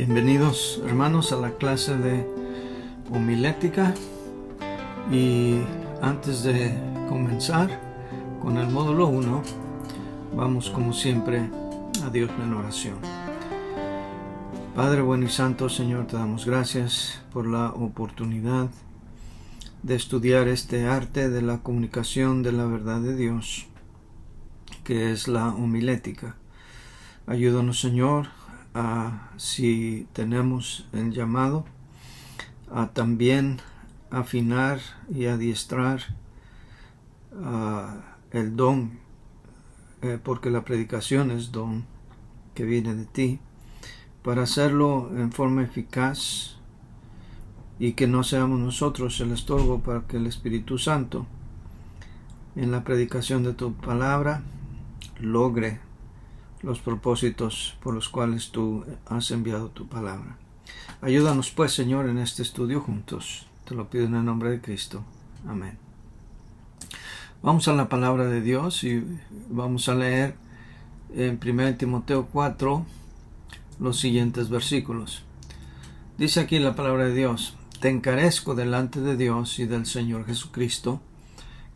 Bienvenidos hermanos a la clase de homilética, y antes de comenzar con el módulo 1 vamos como siempre a Dios en oración. Padre bueno y santo, Señor, te damos gracias por la oportunidad de estudiar este arte de la comunicación de la verdad de Dios, que es la homilética. Ayúdanos, Señor, si tenemos el llamado, a también afinar y adiestrar el don, porque la predicación es don que viene de ti, para hacerlo en forma eficaz y que no seamos nosotros el estorbo, para que el Espíritu Santo en la predicación de tu palabra logre los propósitos por los cuales tú has enviado tu palabra. Ayúdanos pues, Señor, en este estudio juntos. Te lo pido en el nombre de Cristo. Amén. Vamos a la palabra de Dios y vamos a leer en 1 Timoteo 4 los siguientes versículos. Dice aquí la palabra de Dios: Te encarezco delante de Dios y del Señor Jesucristo,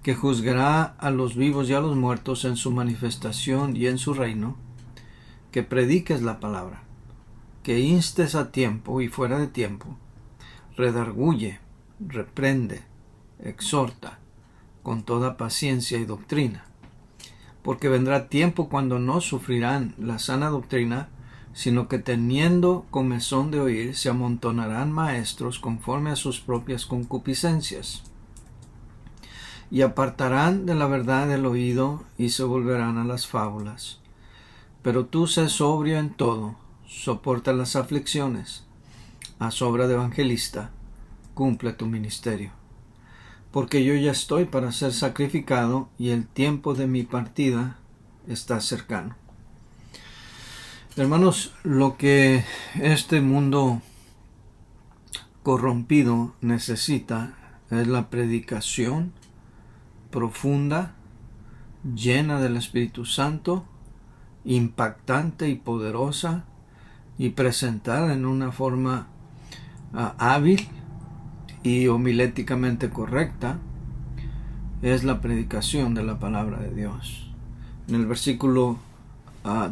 que juzgará a los vivos y a los muertos en su manifestación y en su reino, que prediques la palabra, que instes a tiempo y fuera de tiempo, redarguye, reprende, exhorta, con toda paciencia y doctrina. Porque vendrá tiempo cuando no sufrirán la sana doctrina, sino que teniendo comezón de oír, se amontonarán maestros conforme a sus propias concupiscencias, y apartarán de la verdad el oído y se volverán a las fábulas. Pero tú sé sobrio en todo, soporta las aflicciones, haz obra de evangelista, cumple tu ministerio. Porque yo ya estoy para ser sacrificado y el tiempo de mi partida está cercano. Hermanos, lo que este mundo corrompido necesita es la predicación profunda, llena del Espíritu Santo, impactante y poderosa, y presentada en una forma hábil y homiléticamente correcta. Es la predicación de la palabra de Dios. En el versículo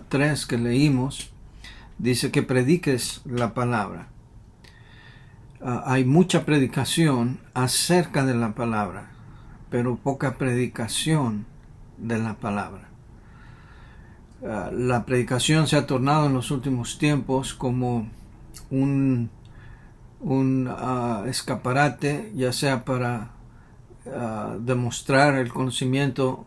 3 que leímos, dice que prediques la palabra. Hay mucha predicación acerca de la palabra, pero poca predicación de la palabra. La predicación se ha tornado en los últimos tiempos como un escaparate, ya sea para demostrar el conocimiento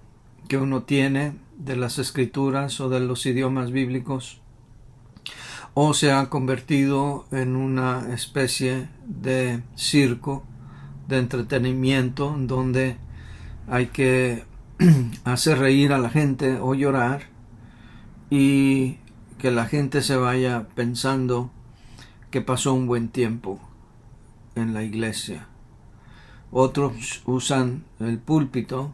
que uno tiene de las escrituras o de los idiomas bíblicos, o se ha convertido en una especie de circo, de entretenimiento, donde hay que hacer reír a la gente o llorar, y que la gente se vaya pensando que pasó un buen tiempo en la iglesia. Otros usan el púlpito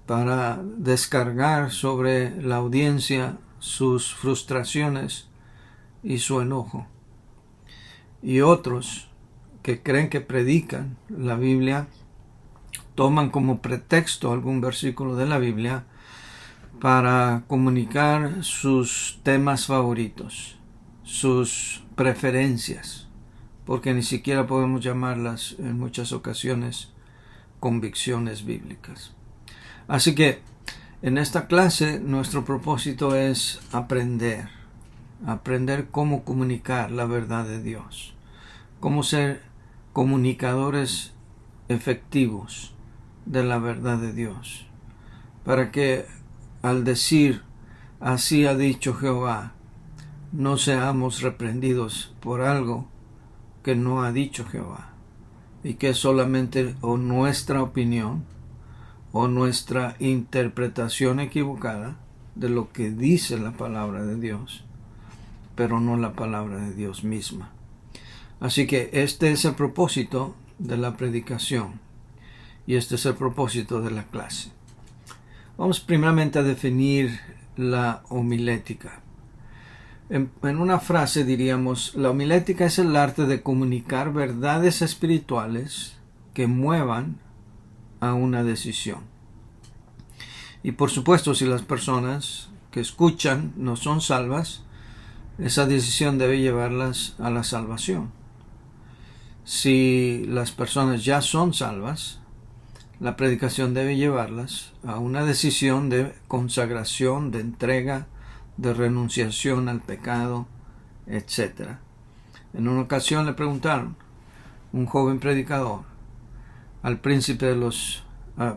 para descargar sobre la audiencia sus frustraciones y su enojo. Y otros que creen que predican la Biblia toman como pretexto algún versículo de la Biblia para comunicar sus temas favoritos, sus preferencias, porque ni siquiera podemos llamarlas en muchas ocasiones convicciones bíblicas. Así que en esta clase nuestro propósito es aprender cómo comunicar la verdad de Dios, cómo ser comunicadores efectivos de la verdad de Dios, para que al decir así ha dicho Jehová, no seamos reprendidos por algo que no ha dicho Jehová, y que es solamente o nuestra opinión o nuestra interpretación equivocada de lo que dice la palabra de Dios, pero no la palabra de Dios misma. Así que este es el propósito de la predicación, y este es el propósito de la clase. Vamos primeramente a definir la homilética. En una frase diríamos, la homilética es el arte de comunicar verdades espirituales que muevan a una decisión. Y por supuesto, si las personas que escuchan no son salvas, esa decisión debe llevarlas a la salvación. Si las personas ya son salvas, la predicación debe llevarlas a una decisión de consagración, de entrega, de renunciación al pecado, etc. En una ocasión le preguntaron, un joven predicador, al príncipe de los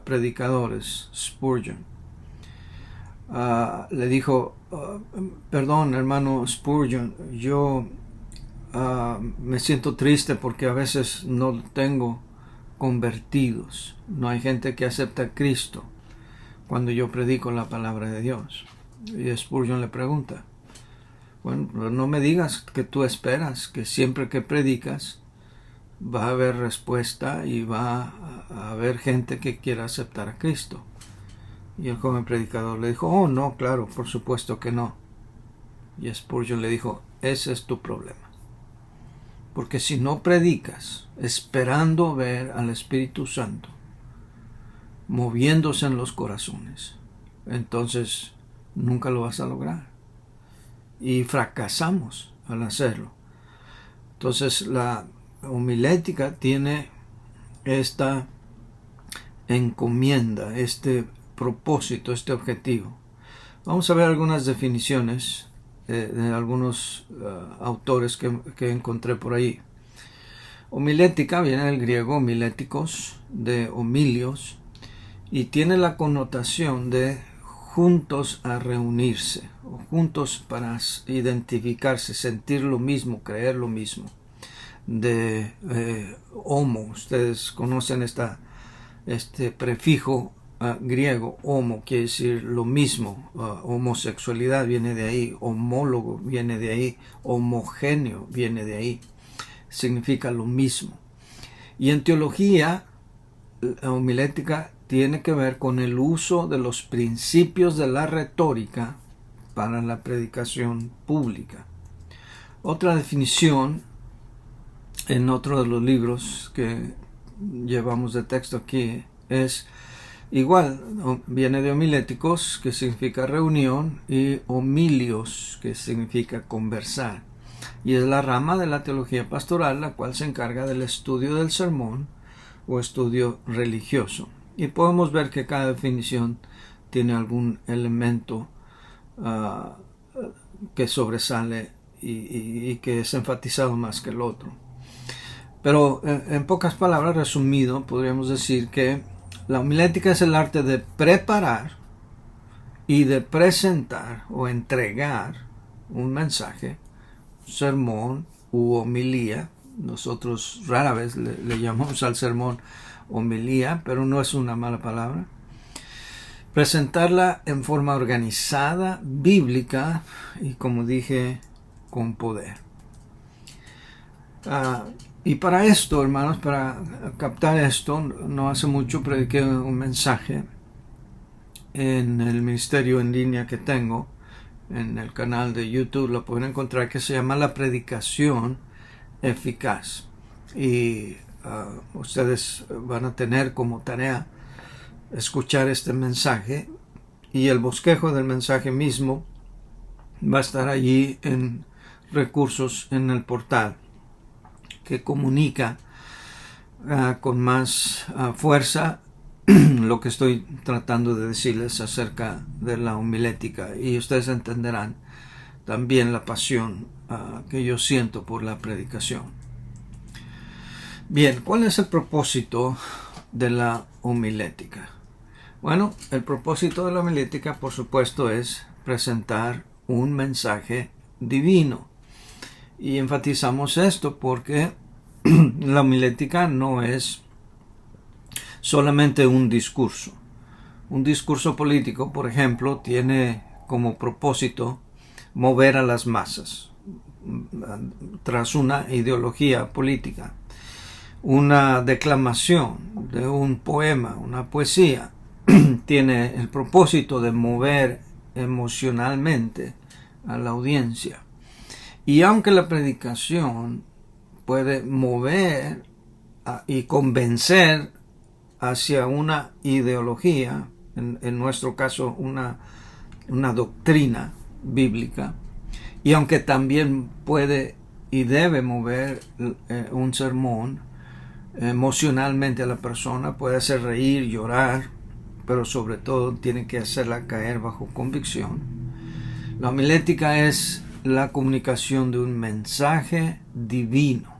predicadores, Spurgeon, le dijo, perdón, hermano Spurgeon, yo me siento triste porque a veces no tengo convertidos, no hay gente que acepta a Cristo cuando yo predico la palabra de Dios. Y Spurgeon le pregunta, bueno, no me digas que tú esperas que siempre que predicas va a haber respuesta y va a haber gente que quiera aceptar a Cristo. Y el joven predicador le dijo, oh no, claro, por supuesto que no. Y Spurgeon le dijo, ese es tu problema. Porque si no predicas esperando ver al Espíritu Santo moviéndose en los corazones, entonces nunca lo vas a lograr. Y fracasamos al hacerlo. Entonces la homilética tiene esta encomienda, este propósito, este objetivo. Vamos a ver algunas definiciones de algunos autores que encontré por ahí. Homilética viene del griego homiléticos, de homilios, y tiene la connotación de juntos a reunirse, o juntos para identificarse, sentir lo mismo, creer lo mismo. De homo, ustedes conocen este prefijo griego, homo, quiere decir lo mismo. Homosexualidad viene de ahí, homólogo viene de ahí, homogéneo viene de ahí, significa lo mismo. Y en teología, la homilética tiene que ver con el uso de los principios de la retórica para la predicación pública. Otra definición en otro de los libros que llevamos de texto aquí es igual, viene de homiléticos, que significa reunión, y homilios, que significa conversar. Y es la rama de la teología pastoral, la cual se encarga del estudio del sermón o estudio religioso. Y podemos ver que cada definición tiene algún elemento que sobresale y que es enfatizado más que el otro. Pero en pocas palabras, resumido, podríamos decir que la homilética es el arte de preparar y de presentar o entregar un mensaje, sermón u homilía. Nosotros rara vez le llamamos al sermón homilía, pero no es una mala palabra. Presentarla en forma organizada, bíblica y, como dije, con poder. Y para esto, hermanos, para captar esto, no hace mucho prediqué un mensaje en el ministerio en línea que tengo, en el canal de YouTube, lo pueden encontrar, que se llama La Predicación Eficaz. Y ustedes van a tener como tarea escuchar este mensaje, y el bosquejo del mensaje mismo va a estar allí en recursos en el portal, que comunica con más fuerza lo que estoy tratando de decirles acerca de la homilética, y ustedes entenderán también la pasión que yo siento por la predicación. Bien, ¿cuál es el propósito de la homilética? Bueno, el propósito de la homilética, por supuesto, es presentar un mensaje divino. Y enfatizamos esto porque la homilética no es solamente un discurso. Un discurso político, por ejemplo, tiene como propósito mover a las masas tras una ideología política. Una declamación de un poema, una poesía, tiene el propósito de mover emocionalmente a la audiencia. Y aunque la predicación puede mover y convencer hacia una ideología, en nuestro caso una doctrina bíblica, y aunque también puede y debe mover un sermón emocionalmente a la persona, puede hacer reír, llorar, pero sobre todo tiene que hacerla caer bajo convicción. La homilética es la comunicación de un mensaje divino.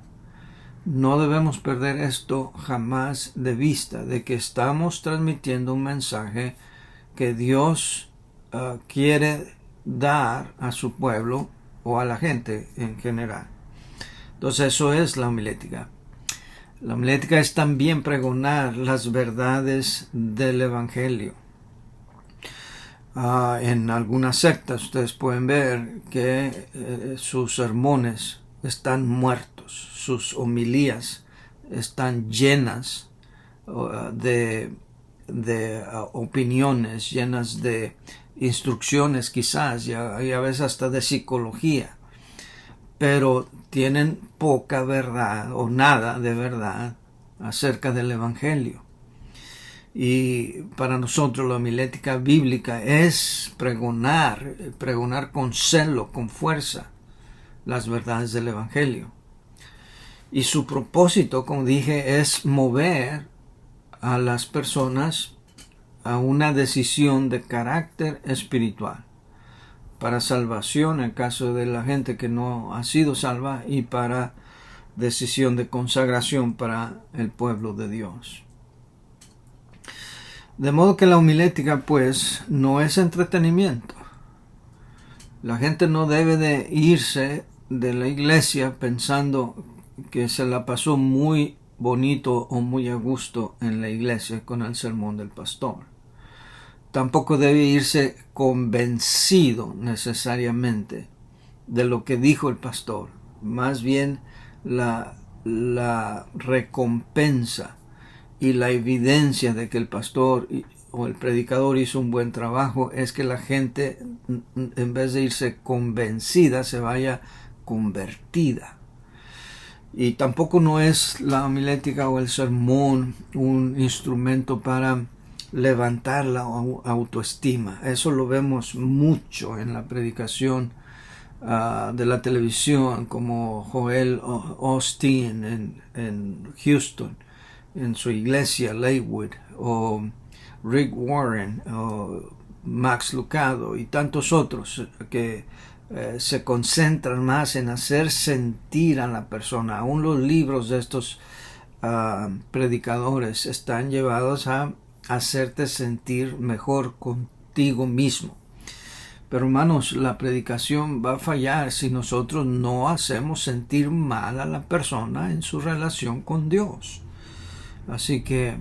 No debemos perder esto jamás de vista, de que estamos transmitiendo un mensaje que Dios quiere dar a su pueblo o a la gente en general. Entonces eso es la homilética. La homilética es también pregonar las verdades del Evangelio. En algunas sectas ustedes pueden ver que sus sermones están muertos, sus homilías están llenas de opiniones, llenas de instrucciones quizás, y a veces hasta de psicología, pero tienen poca verdad o nada de verdad acerca del Evangelio. Y para nosotros la homilética bíblica es pregonar con celo, con fuerza, las verdades del Evangelio. Y su propósito, como dije, es mover a las personas a una decisión de carácter espiritual, para salvación en caso de la gente que no ha sido salva, y para decisión de consagración para el pueblo de Dios. De modo que la homilética pues no es entretenimiento. La gente no debe de irse de la iglesia pensando que se la pasó muy bonito o muy a gusto en la iglesia con el sermón del pastor. Tampoco debe irse convencido necesariamente de lo que dijo el pastor. Más bien la recompensa y la evidencia de que el pastor o el predicador hizo un buen trabajo es que la gente, en vez de irse convencida, se vaya convertida. Y tampoco no es la homilética o el sermón un instrumento para levantar la autoestima. Eso lo vemos mucho en la predicación de la televisión, como Joel Osteen en Houston, en su iglesia Lakewood, o Rick Warren, o Max Lucado y tantos otros que se concentran más en hacer sentir a la persona. Aún los libros de estos predicadores están llevados a hacerte sentir mejor contigo mismo. Pero hermanos, la predicación va a fallar si nosotros no hacemos sentir mal a la persona en su relación con Dios. Así que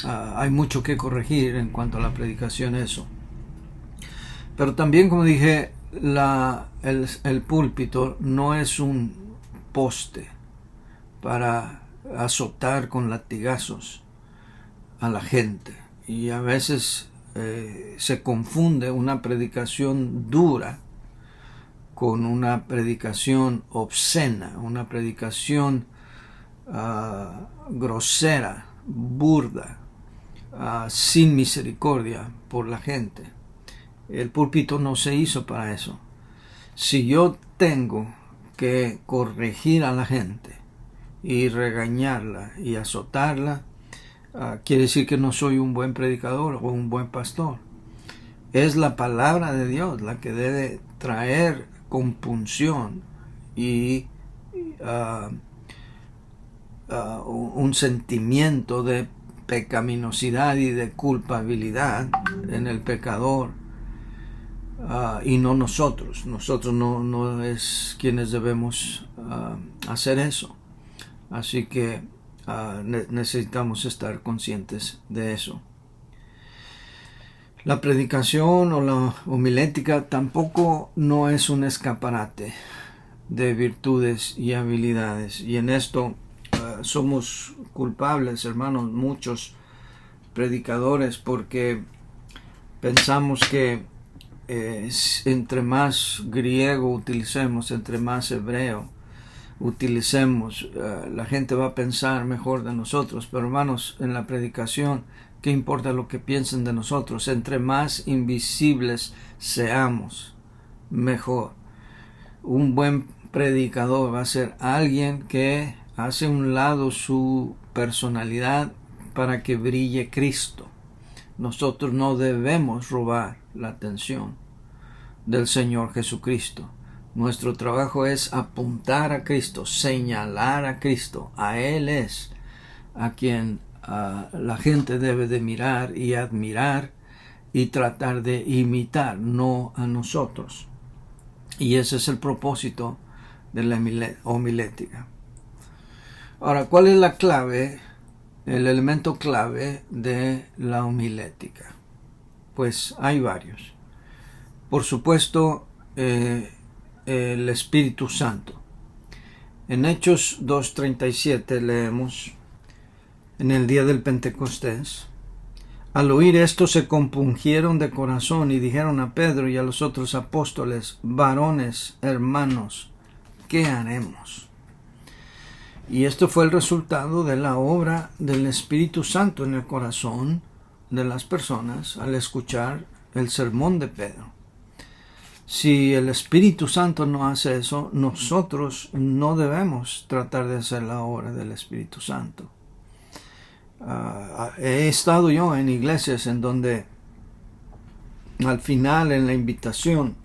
hay mucho que corregir en cuanto a la predicación, eso. Pero también, como dije, el púlpito no es un poste para azotar con latigazos a la gente. Y a veces se confunde una predicación dura con una predicación obscena, una predicación grosera, burda, sin misericordia por la gente. El púlpito no se hizo para eso. Si yo tengo que corregir a la gente y regañarla y azotarla, quiere decir que no soy un buen predicador o un buen pastor. Es la palabra de Dios la que debe traer compunción y un sentimiento de pecaminosidad y de culpabilidad en el pecador, y no nosotros. Nosotros no es quienes debemos hacer eso. Así que necesitamos estar conscientes de eso. La predicación o la homilética tampoco no es un escaparate de virtudes y habilidades. Y en esto somos culpables, hermanos, muchos predicadores, porque pensamos que entre más griego utilicemos, entre más hebreo utilicemos, la gente va a pensar mejor de nosotros. Pero hermanos, en la predicación, ¿qué importa lo que piensen de nosotros? Entre más invisibles seamos, mejor. Un buen predicador va a ser alguien que hace a un lado su personalidad para que brille Cristo. Nosotros no debemos robar la atención del Señor Jesucristo. Nuestro trabajo es apuntar a Cristo, señalar a Cristo. A Él es a quien la gente debe de mirar y admirar y tratar de imitar, no a nosotros. Y ese es el propósito de la homilética. Ahora, ¿cuál es la clave, el elemento clave de la homilética? Pues hay varios. Por supuesto, el Espíritu Santo. En Hechos 2:37 leemos: en el día del Pentecostés, al oír esto se compungieron de corazón y dijeron a Pedro y a los otros apóstoles: varones, hermanos, ¿qué haremos? Y esto fue el resultado de la obra del Espíritu Santo en el corazón de las personas al escuchar el sermón de Pedro. Si el Espíritu Santo no hace eso, nosotros no debemos tratar de hacer la obra del Espíritu Santo. He estado yo en iglesias en donde al final, en la invitación,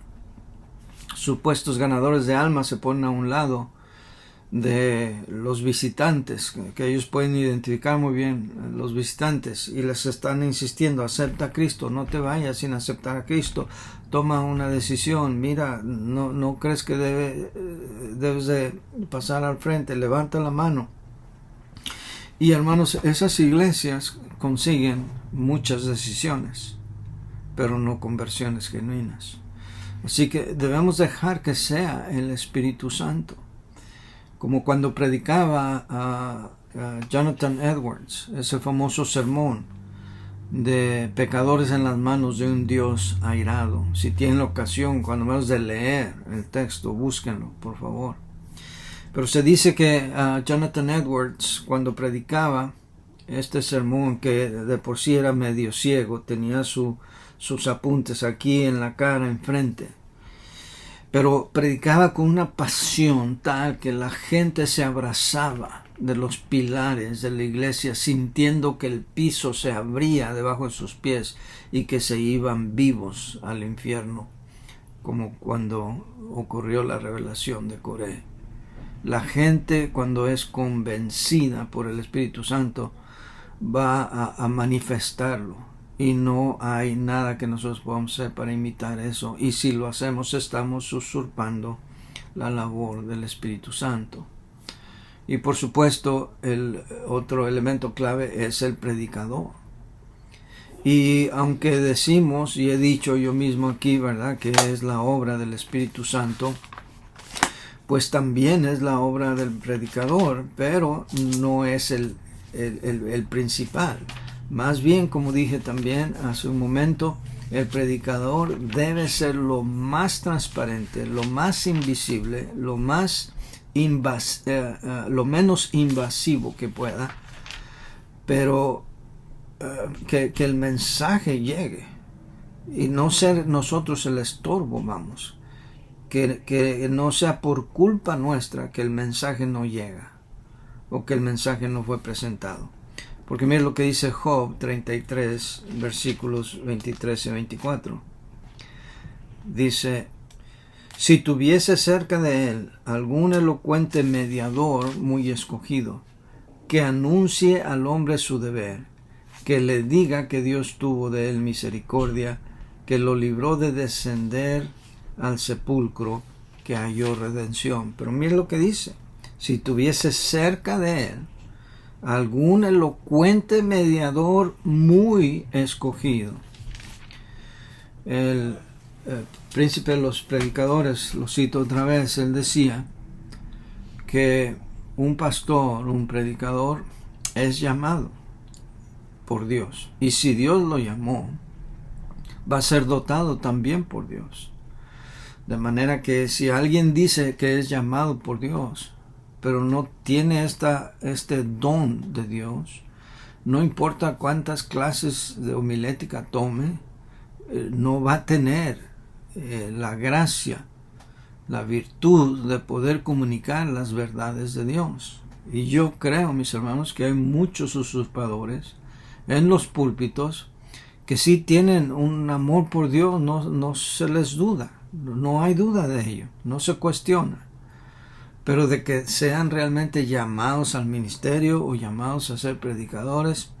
supuestos ganadores de almas se ponen a un lado de los visitantes, que ellos pueden identificar muy bien los visitantes, y les están insistiendo: acepta a Cristo, no te vayas sin aceptar a Cristo, toma una decisión, mira, no crees que debes de pasar al frente, levanta la mano. Y hermanos, esas iglesias consiguen muchas decisiones, pero no conversiones genuinas. Así que debemos dejar que sea el Espíritu Santo. Como cuando predicaba a Jonathan Edwards, ese famoso sermón de pecadores en las manos de un Dios airado. Si tienen la ocasión, cuando menos, de leer el texto, búsquenlo, por favor. Pero se dice que Jonathan Edwards, cuando predicaba este sermón, que de por sí era medio ciego, tenía sus apuntes aquí en la cara, enfrente, pero predicaba con una pasión tal que la gente se abrazaba de los pilares de la iglesia, sintiendo que el piso se abría debajo de sus pies y que se iban vivos al infierno, como cuando ocurrió la revelación de Coré. La gente, cuando es convencida por el Espíritu Santo, va a manifestarlo. Y no hay nada que nosotros podamos hacer para imitar eso. Y si lo hacemos, estamos usurpando la labor del Espíritu Santo. Y por supuesto, el otro elemento clave es el predicador. Y aunque decimos, y he dicho yo mismo aquí, ¿verdad?, que es la obra del Espíritu Santo, pues también es la obra del predicador, pero no es el principal. Más bien, como dije también hace un momento, el predicador debe ser lo más transparente, lo más invisible, lo menos invasivo que pueda, pero que el mensaje llegue y no ser nosotros el estorbo, vamos. Que no sea por culpa nuestra que el mensaje no llega o que el mensaje no fue presentado. Porque mire lo que dice Job 33, versículos 23 y 24. Dice: si tuviese cerca de él algún elocuente mediador muy escogido, que anuncie al hombre su deber, que le diga que Dios tuvo de él misericordia, que lo libró de descender al sepulcro, que halló redención. Pero mire lo que dice: si tuviese cerca de él algún elocuente mediador muy escogido. El príncipe de los predicadores, lo cito otra vez, él decía que un pastor, un predicador, es llamado por Dios. Y si Dios lo llamó, va a ser dotado también por Dios. De manera que si alguien dice que es llamado por Dios, pero no tiene este don de Dios, no importa cuántas clases de homilética tome, no va a tener la gracia, la virtud de poder comunicar las verdades de Dios. Y yo creo, mis hermanos, que hay muchos usurpadores en los púlpitos que sí tienen un amor por Dios, no se les duda, no hay duda de ello, no se cuestiona. Pero de que sean realmente llamados al ministerio o llamados a ser predicadores,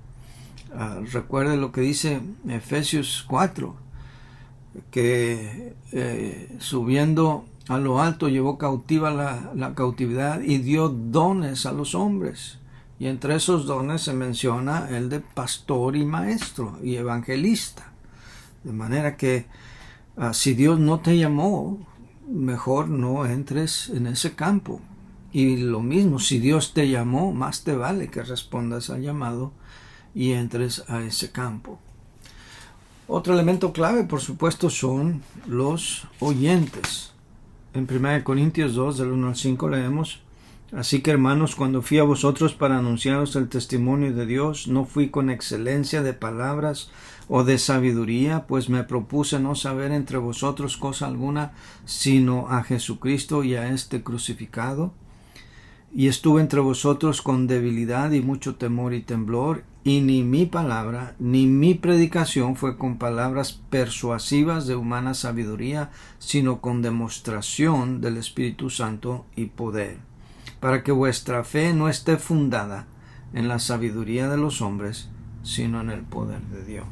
recuerde lo que dice Efesios 4, que subiendo a lo alto llevó cautiva la cautividad y dio dones a los hombres. Y entre esos dones se menciona el de pastor y maestro y evangelista. De manera que si Dios no te llamó, mejor no entres en ese campo. Y lo mismo, si Dios te llamó, más te vale que respondas al llamado y entres a ese campo. Otro elemento clave, por supuesto, son los oyentes. En 1 Corintios 2, del 1 al 5, leemos: Así que, hermanos, cuando fui a vosotros para anunciaros el testimonio de Dios, no fui con excelencia de palabras o de sabiduría, pues me propuse no saber entre vosotros cosa alguna, sino a Jesucristo y a este crucificado. Y estuve entre vosotros con debilidad y mucho temor y temblor, y ni mi palabra ni mi predicación fue con palabras persuasivas de humana sabiduría, sino con demostración del Espíritu Santo y poder, para que vuestra fe no esté fundada en la sabiduría de los hombres, sino en el poder de Dios.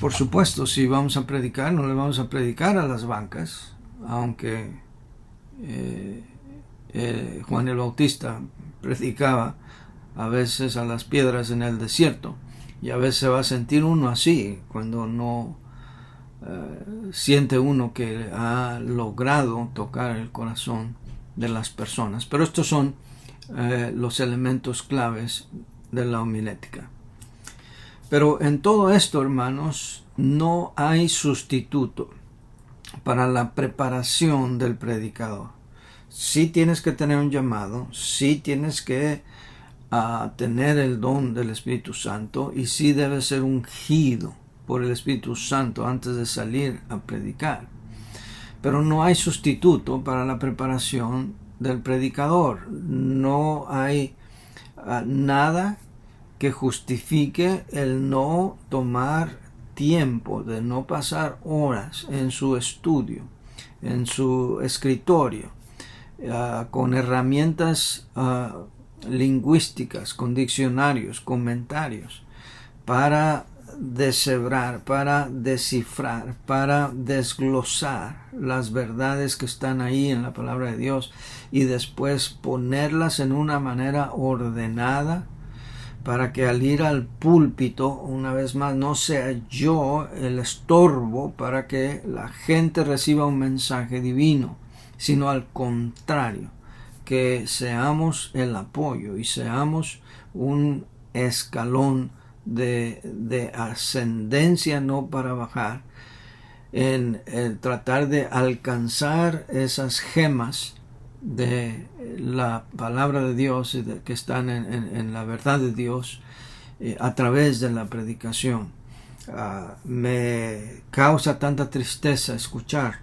Por supuesto, si vamos a predicar, no le vamos a predicar a las bancas, aunque Juan el Bautista predicaba a veces a las piedras en el desierto, y a veces va a sentir uno así cuando no siente uno que ha logrado tocar el corazón de las personas. Pero estos son los elementos claves de la homilética. Pero en todo esto, hermanos, no hay sustituto para la preparación del predicador. Sí tienes que tener un llamado, sí tienes que tener el don del Espíritu Santo, y sí debes ser ungido por el Espíritu Santo antes de salir a predicar. Pero no hay sustituto para la preparación del predicador. No hay nada que justifique el no tomar tiempo, de no pasar horas en su estudio, en su escritorio, con herramientas lingüísticas, con diccionarios, comentarios, para deshebrar, para descifrar, para desglosar las verdades que están ahí en la palabra de Dios, y después ponerlas en una manera ordenada, para que al ir al púlpito, una vez más, no sea yo el estorbo para que la gente reciba un mensaje divino, sino al contrario, que seamos el apoyo y seamos un escalón de ascendencia, no para bajar, en tratar de alcanzar esas gemas de la palabra de Dios que están en la verdad de Dios a través de la predicación. Me causa tanta tristeza escuchar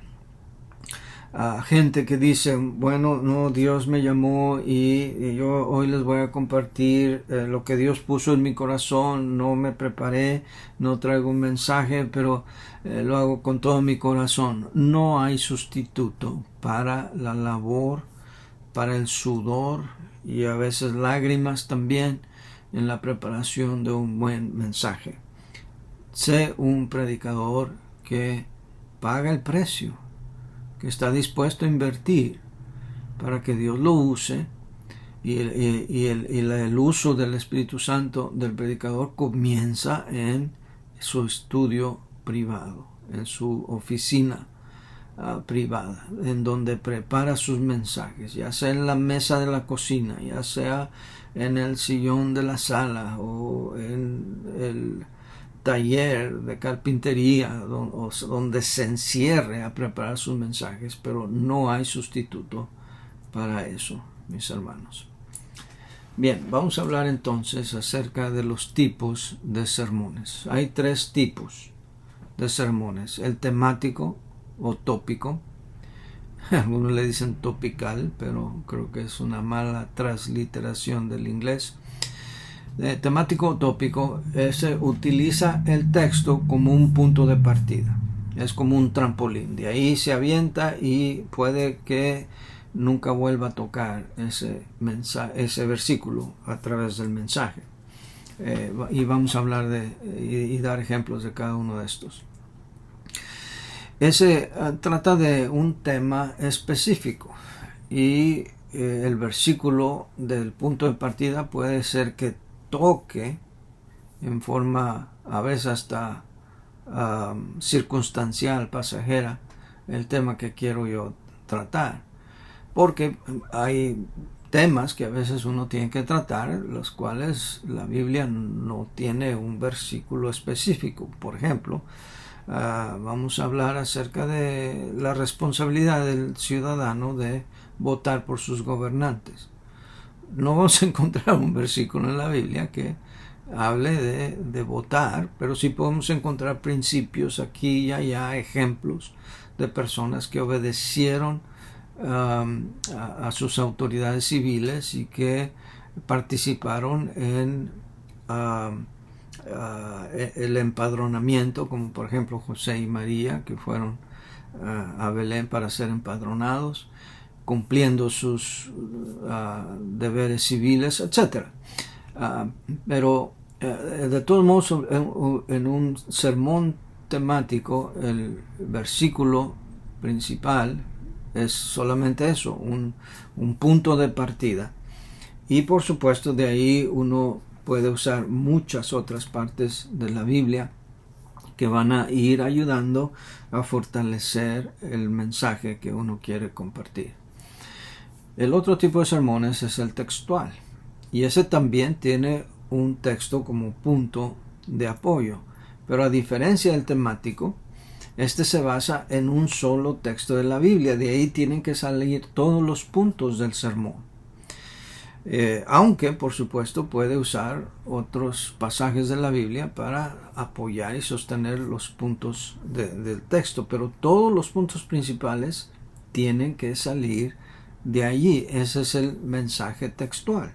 a gente que dice: bueno, no, Dios me llamó y yo hoy les voy a compartir lo que Dios puso en mi corazón, no me preparé, no traigo un mensaje, pero lo hago con todo mi corazón. No hay sustituto para la labor, para el sudor y a veces lágrimas también en la preparación de un buen mensaje. Sé un predicador que paga el precio, que está dispuesto a invertir para que Dios lo use, y el uso del Espíritu Santo del predicador comienza en su estudio privado, en su oficina privada, en donde prepara sus mensajes, ya sea en la mesa de la cocina, ya sea en el sillón de la sala o en el taller de carpintería donde se encierre a preparar sus mensajes, pero no hay sustituto para eso, mis hermanos. Bien, vamos a hablar entonces acerca de los tipos de sermones. Hay 3 tipos de sermones: el temático o tópico. Algunos le dicen topical, pero creo que es una mala transliteración del inglés. Temático o tópico se utiliza el texto como un punto de partida. Es como un trampolín. De ahí se avienta y puede que nunca vuelva a tocar ese versículo a través del mensaje. Y vamos a hablar y dar ejemplos de cada uno de estos. Ese trata de un tema específico y el versículo del punto de partida puede ser que toque en forma a veces hasta circunstancial, pasajera, el tema que quiero yo tratar, porque hay temas que a veces uno tiene que tratar, los cuales la Biblia no tiene un versículo específico. Por ejemplo, vamos a hablar acerca de la responsabilidad del ciudadano de votar por sus gobernantes. No vamos a encontrar un versículo en la Biblia que hable de votar, pero sí podemos encontrar principios aquí y allá, ejemplos de personas que obedecieron a sus autoridades civiles y que participaron en el empadronamiento, como por ejemplo José y María, que fueron a Belén para ser empadronados, cumpliendo sus deberes civiles, etc. Pero de todos modos, en un sermón temático, el versículo principal es solamente eso, un punto de partida. Y por supuesto de ahí uno puede usar muchas otras partes de la Biblia que van a ir ayudando a fortalecer el mensaje que uno quiere compartir. El otro tipo de sermones es el textual, y ese también tiene un texto como punto de apoyo, pero a diferencia del temático, este se basa en un solo texto de la Biblia. De ahí tienen que salir todos los puntos del sermón. Aunque, por supuesto, puede usar otros pasajes de la Biblia para apoyar y sostener los puntos del texto, pero todos los puntos principales tienen que salir de allí. Ese es el mensaje textual.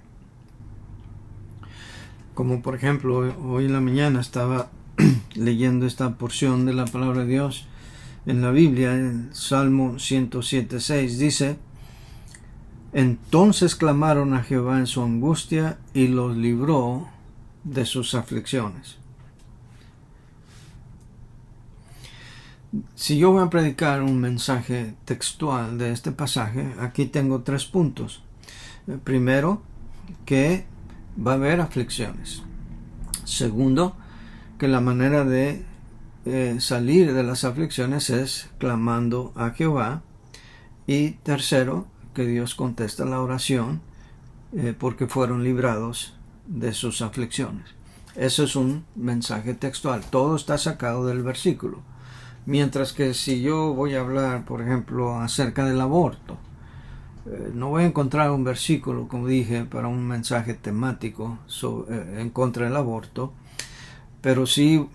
Como por ejemplo, hoy en la mañana estaba leyendo esta porción de la palabra de Dios en la Biblia, en Salmo 107:6, dice: Entonces clamaron a Jehová en su angustia y los libró de sus aflicciones. Si yo voy a predicar un mensaje textual de este pasaje, aquí tengo 3 puntos. Primero, que va a haber aflicciones. Segundo, que la manera de salir de las aflicciones es clamando a Jehová. Y tercero, que Dios contesta la oración porque fueron librados de sus aflicciones. Eso es un mensaje textual. Todo está sacado del versículo. Mientras que si yo voy a hablar, por ejemplo, acerca del aborto, no voy a encontrar un versículo, como dije, para un mensaje temático en contra del aborto, pero sí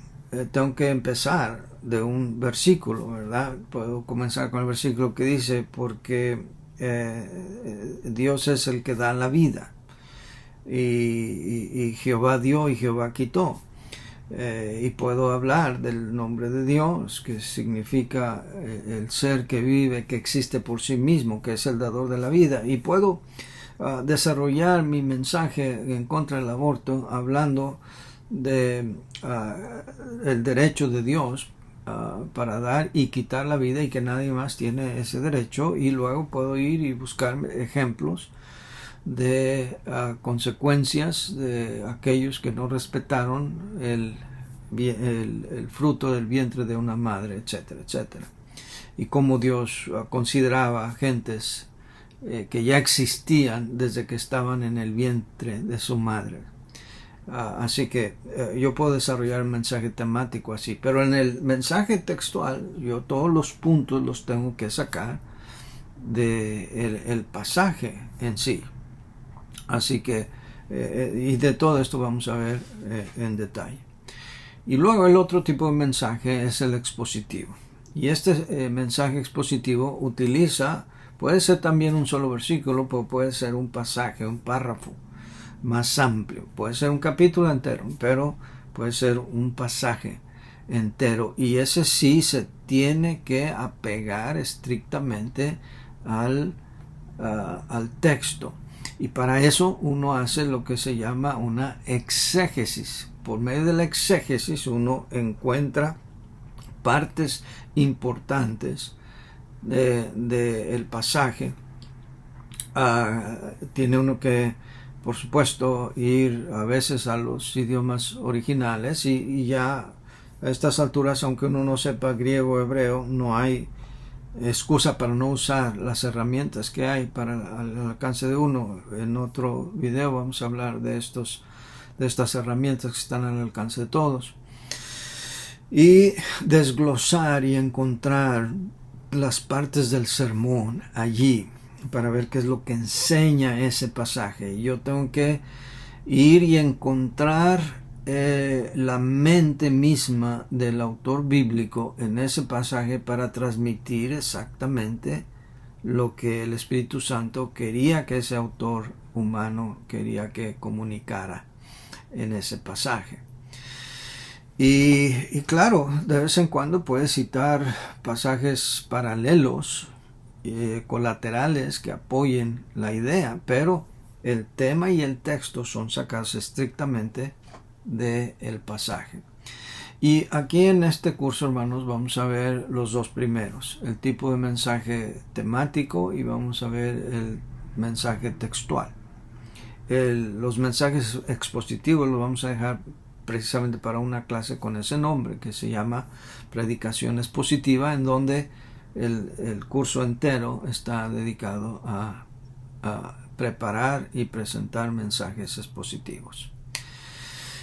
tengo que empezar de un versículo, ¿verdad? Puedo comenzar con el versículo que dice: porque Dios es el que da la vida, y Jehová dio y Jehová quitó. Y puedo hablar del nombre de Dios, que significa el ser que vive, que existe por sí mismo, que es el dador de la vida. Y puedo desarrollar mi mensaje en contra del aborto hablando de el derecho de Dios para dar y quitar la vida, y que nadie más tiene ese derecho. Y luego puedo ir y buscar ejemplos de consecuencias de aquellos que no respetaron el fruto del vientre de una madre, etcétera, etcétera. Y cómo Dios consideraba gentes que ya existían desde que estaban en el vientre de su madre. Así que yo puedo desarrollar un mensaje temático así, pero en el mensaje textual yo todos los puntos los tengo que sacar de el pasaje en sí. Así que y de todo esto vamos a ver en detalle. Y luego el otro tipo de mensaje es el expositivo. Y este mensaje expositivo puede ser también un solo versículo, pero puede ser un pasaje, un párrafo más amplio. Puede ser un capítulo entero, pero puede ser un pasaje entero. Y ese sí se tiene que apegar estrictamente al texto. Y para eso uno hace lo que se llama una exégesis. Por medio de la exégesis uno encuentra partes importantes del pasaje. Tiene uno que, por supuesto, ir a veces a los idiomas originales y ya a estas alturas, aunque uno no sepa griego o hebreo, no hay excusa para no usar las herramientas que hay para el alcance de uno. En otro video vamos a hablar de estas herramientas que están al alcance de todos. Y desglosar y encontrar las partes del sermón allí para ver qué es lo que enseña ese pasaje. Yo tengo que ir y encontrar la mente misma del autor bíblico en ese pasaje para transmitir exactamente lo que el Espíritu Santo quería que ese autor humano quería que comunicara en ese pasaje. Y claro, de vez en cuando puede citar pasajes paralelos, colaterales que apoyen la idea, pero el tema y el texto son sacados estrictamente del pasaje. Y aquí en este curso, hermanos, vamos a ver los dos primeros, el tipo de mensaje temático y vamos a ver el mensaje textual. Los mensajes expositivos los vamos a dejar precisamente para una clase con ese nombre que se llama Predicación Expositiva, en donde el curso entero está dedicado a preparar y presentar mensajes expositivos.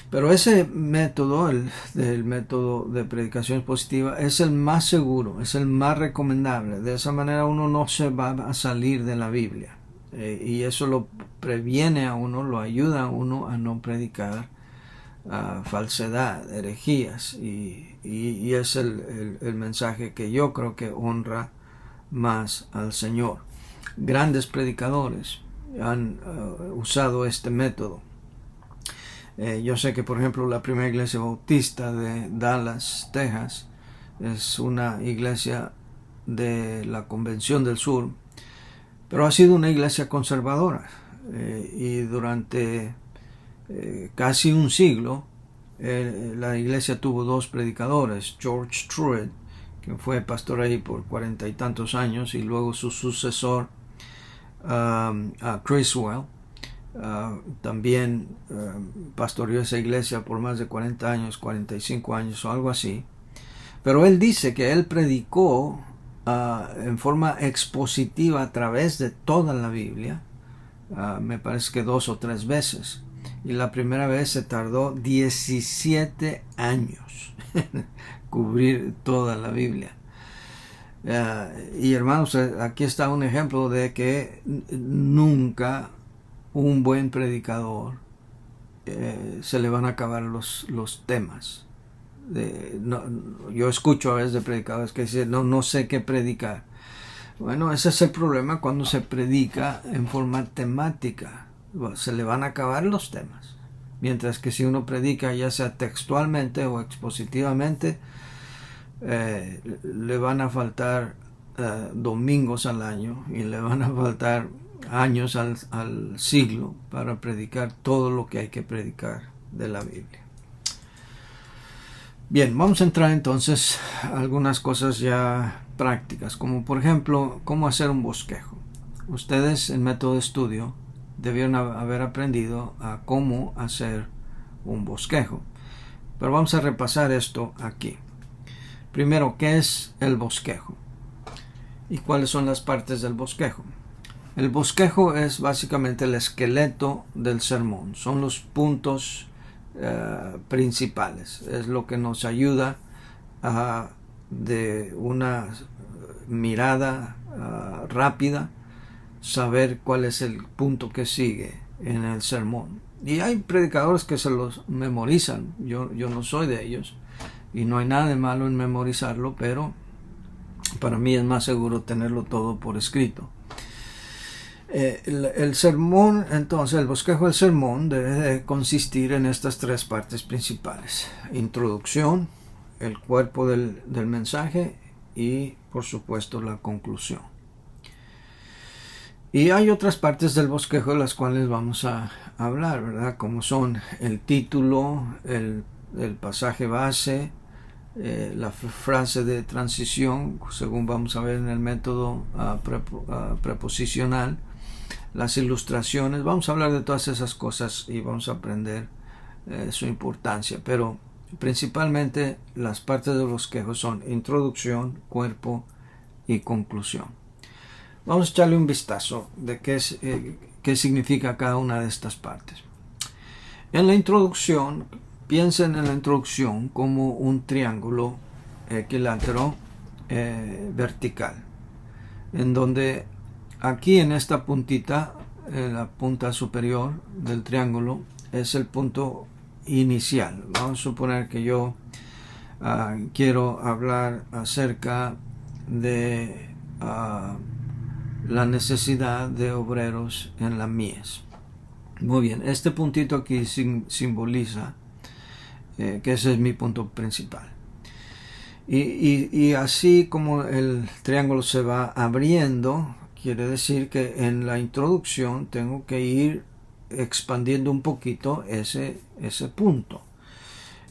Pero ese método, el método de predicación expositiva, es el más seguro, es el más recomendable. De esa manera uno no se va a salir de la Biblia. Y eso lo previene a uno, lo ayuda a uno a no predicar falsedad, herejías. Y es el mensaje que yo creo que honra más al Señor. Grandes predicadores han usado este método. Yo sé que, por ejemplo, la primera iglesia bautista de Dallas, Texas, es una iglesia de la Convención del Sur, pero ha sido una iglesia conservadora. Y durante casi un siglo, la iglesia tuvo dos predicadores, George Truett, que fue pastor ahí por 40 y tantos años, y luego su sucesor, Criswell. También pastoreó esa iglesia por más de 40 años, 45 años o algo así. Pero él dice que él predicó en forma expositiva a través de toda la Biblia, me parece que 2 o 3 veces. Y la primera vez se tardó 17 años cubrir toda la Biblia. Y hermanos, aquí está un ejemplo de que nunca un buen predicador se le van a acabar los temas. Yo escucho a veces de predicadores que dicen, no sé qué predicar. Bueno, ese es el problema cuando se predica en forma temática. Se le van a acabar los temas. Mientras que si uno predica ya sea textualmente o expositivamente, le van a faltar domingos al año y le van a faltar años al siglo para predicar todo lo que hay que predicar de la Biblia. Bien, vamos a entrar entonces a algunas cosas ya prácticas, como por ejemplo, cómo hacer un bosquejo. Ustedes en método de estudio debieron haber aprendido a cómo hacer un bosquejo, pero vamos a repasar esto aquí. Primero, ¿qué es el bosquejo? ¿Y cuáles son las partes del bosquejo? El bosquejo es básicamente el esqueleto del sermón. Son los puntos principales. Es lo que nos ayuda a, de una mirada rápida, saber cuál es el punto que sigue en el sermón. Y hay predicadores que se los memorizan. Yo no soy de ellos y no hay nada de malo en memorizarlo, pero para mí es más seguro tenerlo todo por escrito. El sermón, entonces, el bosquejo del sermón debe de consistir en estas tres partes principales: introducción, el cuerpo del mensaje y, por supuesto, la conclusión. Y hay otras partes del bosquejo de las cuales vamos a hablar, ¿verdad? Como son el título, el pasaje base, la frase de transición, según vamos a ver en el método preposicional, las ilustraciones. Vamos a hablar de todas esas cosas y vamos a aprender su importancia, pero principalmente las partes del bosquejo son introducción, cuerpo y conclusión. Vamos a echarle un vistazo de qué significa cada una de estas partes. En la introducción, piensen en la introducción como un triángulo equilátero vertical, en donde aquí en esta puntita, la punta superior del triángulo, es el punto inicial. Vamos a suponer que yo quiero hablar acerca de la necesidad de obreros en la mies. Muy bien, este puntito aquí simboliza que ese es mi punto principal. Y así como el triángulo se va abriendo, quiere decir que en la introducción tengo que ir expandiendo un poquito ese punto.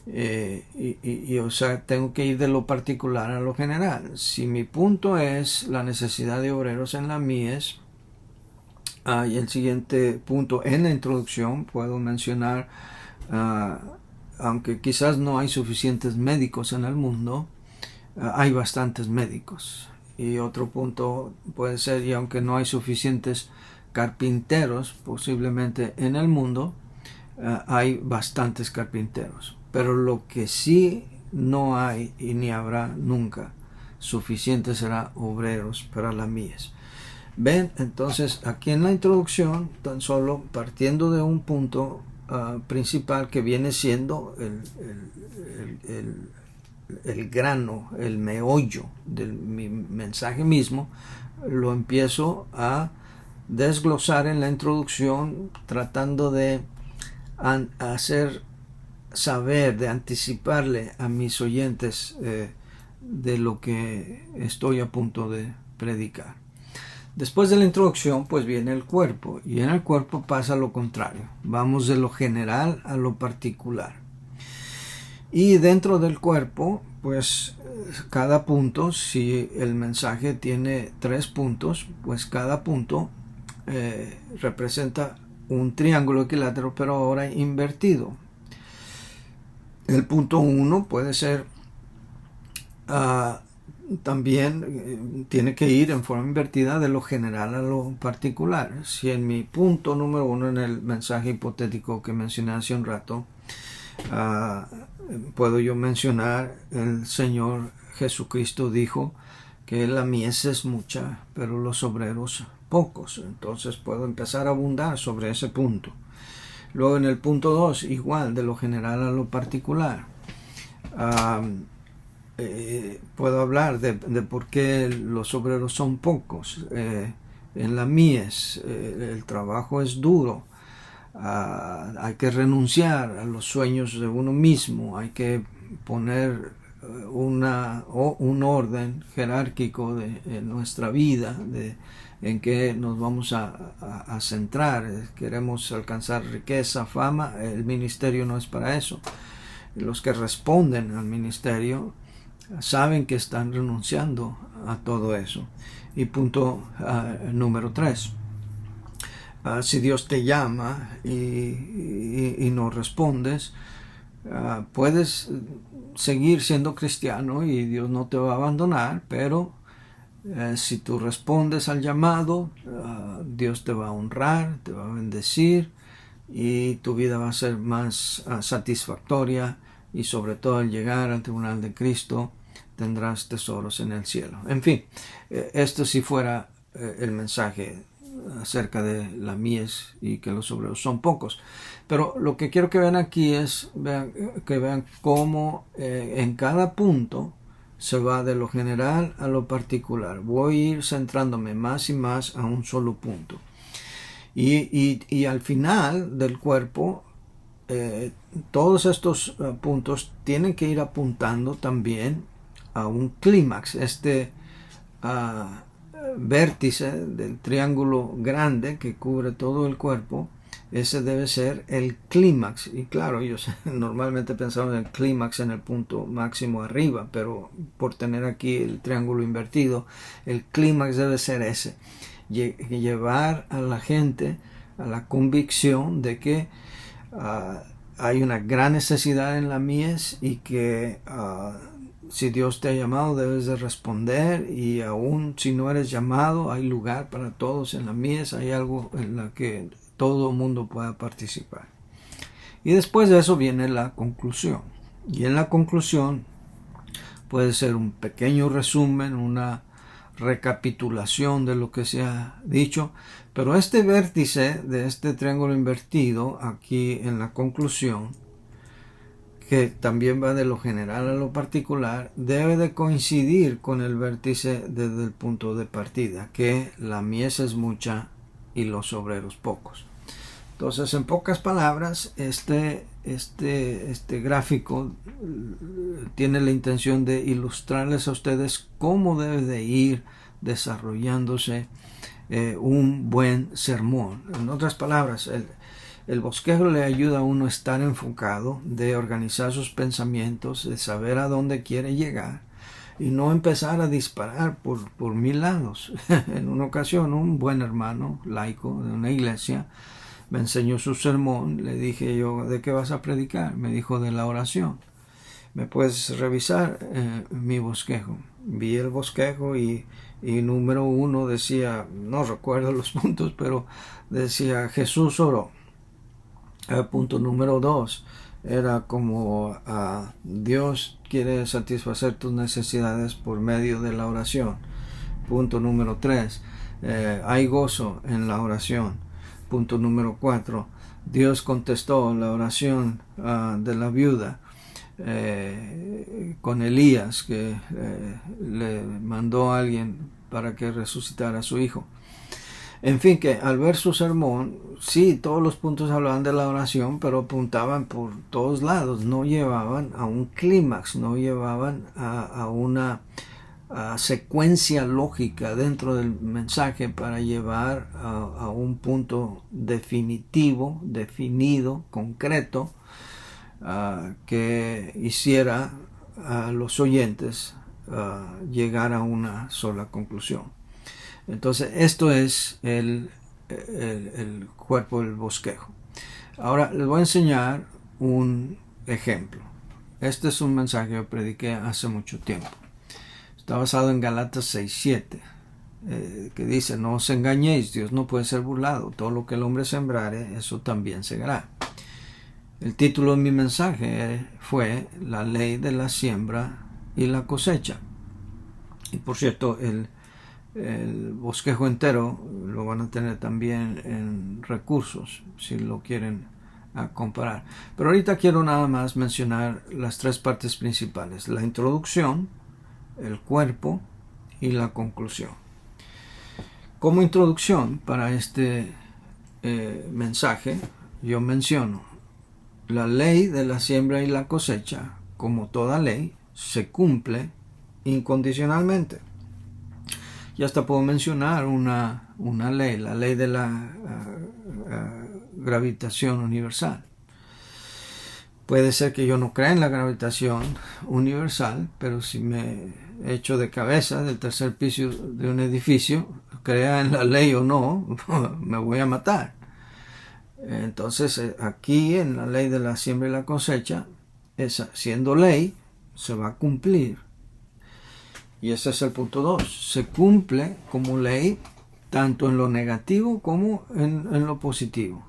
O sea, tengo que ir de lo particular a lo general. Si mi punto es la necesidad de obreros en la mies, y el siguiente punto en la introducción puedo mencionar, aunque quizás no hay suficientes médicos en el mundo, hay bastantes médicos. Y otro punto puede ser, y aunque no hay suficientes carpinteros posiblemente en el mundo, hay bastantes carpinteros. Pero lo que sí no hay y ni habrá nunca suficiente será obreros para la mies. Ven, entonces aquí en la introducción, tan solo partiendo de un punto principal que viene siendo el grano, el meollo de mi mensaje mismo, lo empiezo a desglosar en la introducción, tratando de hacer saber, de anticiparle a mis oyentes de lo que estoy a punto de predicar. Después de la introducción, pues viene el cuerpo, y en el cuerpo pasa lo contrario. Vamos de lo general a lo particular. Y dentro del cuerpo, pues cada punto, si el mensaje tiene 3 puntos, pues cada punto representa un triángulo equilátero, pero ahora invertido. El punto 1 puede ser también tiene que ir en forma invertida de lo general a lo particular. Si en mi punto número 1, en el mensaje hipotético que mencioné hace un rato, puedo yo mencionar: el Señor Jesucristo dijo que la mies es mucha, pero los obreros pocos. Entonces puedo empezar a abundar sobre ese punto. Luego en el punto 2, igual, de lo general a lo particular. Puedo hablar de por qué los obreros son pocos. En la mies el trabajo es duro. Hay que renunciar a los sueños de uno mismo. Hay que poner un orden jerárquico de nuestra vida, en que nos vamos a centrar. Queremos alcanzar riqueza, fama. El ministerio no es para eso. Los que responden al ministerio saben que están renunciando a todo eso. Y punto número 3. Si Dios te llama y no respondes, puedes seguir siendo cristiano y Dios no te va a abandonar, pero si tú respondes al llamado, Dios te va a honrar, te va a bendecir, y tu vida va a ser más satisfactoria, y sobre todo al llegar al tribunal de Cristo tendrás tesoros en el cielo. En fin, esto si fuera el mensaje acerca de la mies y que los obreros son pocos. Pero lo que quiero que vean aquí es que vean cómo en cada punto se va de lo general a lo particular. Voy a ir centrándome más y más a un solo punto. Y al final del cuerpo, todos estos puntos tienen que ir apuntando también a un clímax. Vértice del triángulo grande que cubre todo el cuerpo, ese debe ser el clímax. Y claro, ellos normalmente pensaban en el clímax en el punto máximo arriba, pero por tener aquí el triángulo invertido, el clímax debe ser ese. Llevar a la gente a la convicción de que hay una gran necesidad en la mies y que si Dios te ha llamado debes de responder, y aún si no eres llamado hay lugar para todos en la mies, hay algo en la que todo el mundo pueda participar. Y después de eso viene la conclusión, y en la conclusión puede ser un pequeño resumen, una recapitulación de lo que se ha dicho, pero este vértice de este triángulo invertido aquí en la conclusión, que también va de lo general a lo particular, debe de coincidir con el vértice desde el punto de partida, que la mies es mucha y los obreros pocos. Entonces, en pocas palabras, este gráfico tiene la intención de ilustrarles a ustedes cómo debe de ir desarrollándose un buen sermón. En otras palabras, el bosquejo le ayuda a uno a estar enfocado, de organizar sus pensamientos, de saber a dónde quiere llegar y no empezar a disparar por mil lados. En una ocasión, un buen hermano laico de una iglesia me enseñó su sermón. Le dije yo, ¿de qué vas a predicar? Me dijo, de la oración. ¿Me puedes revisar mi bosquejo? Vi el bosquejo y número 1 decía, no recuerdo los puntos, pero decía Jesús oró. Punto número 2 era como Dios quiere satisfacer tus necesidades por medio de la oración. Punto número 3, hay gozo en la oración. Punto número 4, Dios contestó la oración de la viuda con Elías, que le mandó a alguien para que resucitara a su hijo. En fin, que al ver su sermón, sí, todos los puntos hablaban de la oración, pero apuntaban por todos lados, no llevaban a un clímax, no llevaban a una secuencia lógica dentro del mensaje para llevar a un punto definitivo, definido, concreto, que hiciera a los oyentes llegar a una sola conclusión. Entonces, esto es el cuerpo del bosquejo. Ahora les voy a enseñar un ejemplo. Este es un mensaje que yo prediqué hace mucho tiempo. Está basado en Galatas 6:7, que dice, no os engañéis, Dios no puede ser burlado, todo lo que el hombre sembrare, eso también segará. El título de mi mensaje fue La ley de la siembra y la cosecha. Y por cierto, el bosquejo entero lo van a tener también en recursos, si lo quieren comparar. Pero ahorita quiero nada más mencionar las 3 partes principales: la introducción, el cuerpo y la conclusión. Como introducción para este mensaje, yo menciono la ley de la siembra y la cosecha. Como toda ley, se cumple incondicionalmente. Y hasta puedo mencionar una ley, la ley de la gravitación universal. Puede ser que yo no crea en la gravitación universal, pero si me echo de cabeza del tercer piso de un edificio, crea en la ley o no, me voy a matar. Entonces, aquí en la ley de la siembra y la cosecha, esa, siendo ley, se va a cumplir. Y ese es el punto 2. Se cumple como ley tanto en lo negativo como en lo positivo.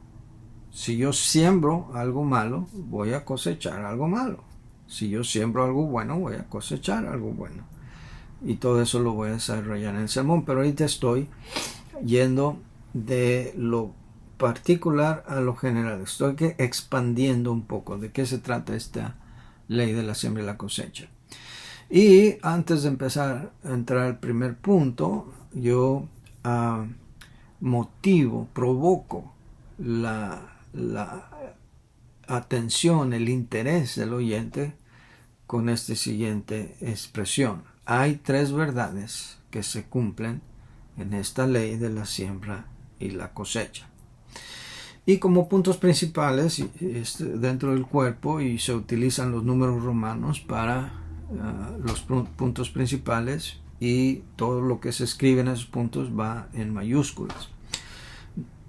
Si yo siembro algo malo, voy a cosechar algo malo. Si yo siembro algo bueno, voy a cosechar algo bueno. Y todo eso lo voy a desarrollar en el sermón. Pero ahorita estoy yendo de lo particular a lo general. Estoy expandiendo un poco de qué se trata esta ley de la siembra y la cosecha. Y antes de empezar a entrar al primer punto, yo provoco la atención, el interés del oyente con esta siguiente expresión. Hay 3 verdades que se cumplen en esta ley de la siembra y la cosecha. Y como puntos principales dentro del cuerpo, y se utilizan los números romanos para los puntos principales, y todo lo que se escribe en esos puntos va en mayúsculas.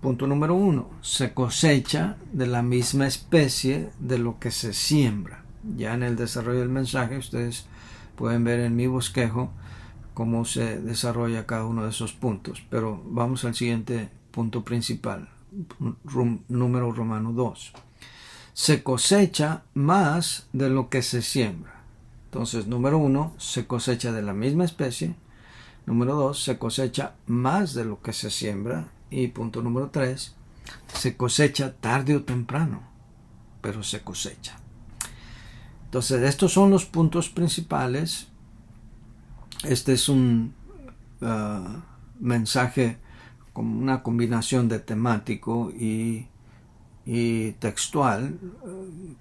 Punto número 1. Se cosecha de la misma especie de lo que se siembra. Ya en el desarrollo del mensaje ustedes pueden ver en mi bosquejo cómo se desarrolla cada uno de esos puntos. Pero vamos al siguiente punto principal. Número romano 2. Se cosecha más de lo que se siembra. Entonces, número 1, se cosecha de la misma especie. Número 2, se cosecha más de lo que se siembra. Y punto número 3, se cosecha tarde o temprano, pero se cosecha. Entonces, estos son los puntos principales. Este es un mensaje como una combinación de temático y textual,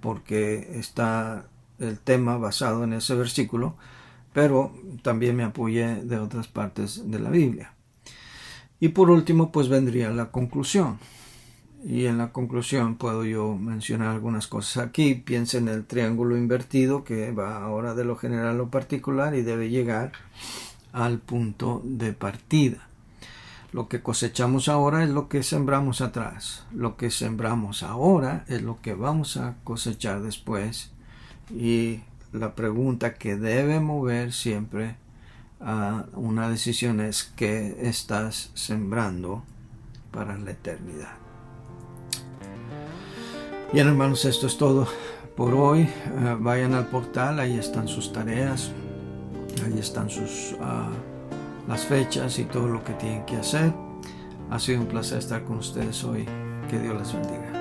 porque está el tema basado en ese versículo, pero también me apoyé de otras partes de la Biblia. Y por último, pues vendría la conclusión. Y en la conclusión puedo yo mencionar algunas cosas aquí. Piensen en el triángulo invertido que va ahora de lo general a lo particular y debe llegar al punto de partida. Lo que cosechamos ahora es lo que sembramos atrás. Lo que sembramos ahora es lo que vamos a cosechar después. Y la pregunta que debe mover siempre a una decisión es: ¿qué estás sembrando para la eternidad? Bien, hermanos, esto es todo por hoy. Vayan al portal, ahí están sus tareas, ahí están las fechas y todo lo que tienen que hacer. Ha sido un placer estar con ustedes hoy. Que Dios les bendiga.